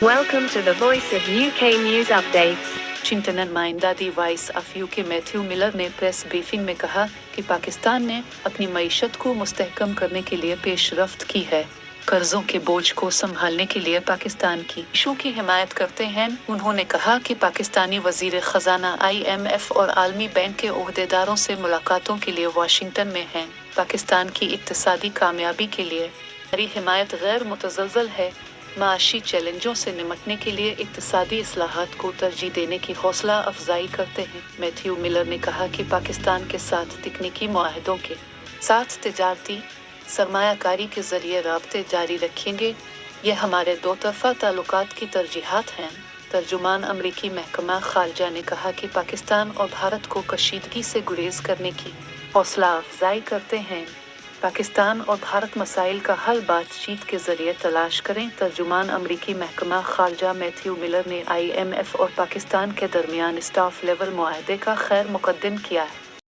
Welcome to the Voice of UK News Updates. Washington नुमाइंदा the voice of UK Matthew Miller ने press briefing में कहा कि पाकिस्तान ने अपनी मईशत को मुस्तहकम करने के लिए पेशरफ्त की है। कर्जों के बोझ को संभालने के लिए पाकिस्तान की इशू की हिमायत करते हैं। उन्होंने कहा कि पाकिस्तानी वजीर खजाना IMF और आलमी बैंक के ओहदेदारों से मुलाकातों के लिए वाशिंगटन में हैं। पाकिस्तान की इक्तिसादी कामयाबी के लिए हमारी हिमायत गैर मुतज़लज़ल है। माशी चैलेंजों से निपटने के लिए इक्तिसादी इस्लाहात को तरजीह देने की हौसला अफजाई करते हैं। मैथ्यू मिलर ने कहा कि पाकिस्तान के साथ तकनीकी मुआहदों के साथ तिजारती सरमायाकारी के जरिए राब्ते जारी रखेंगे। यह हमारे दो तरफा ताल्लुकात की तरजीहात हैं। तर्जुमान अमरीकी महकमा खारजा ने कहा कि पाकिस्तान और भारत को कशीदगी से गुरेज करने की हौसला अफजाई करते हैं। पाकिस्तान और भारत मसाइल का हल बातचीत के जरिए तलाश करें। तर्जुमान अमरीकी महकमा खारजा मैथ्यू मिलर ने IMF और पाकिस्तान के दरमियान स्टाफ लेवल मुआहदे का खैर मुकद्दम किया है।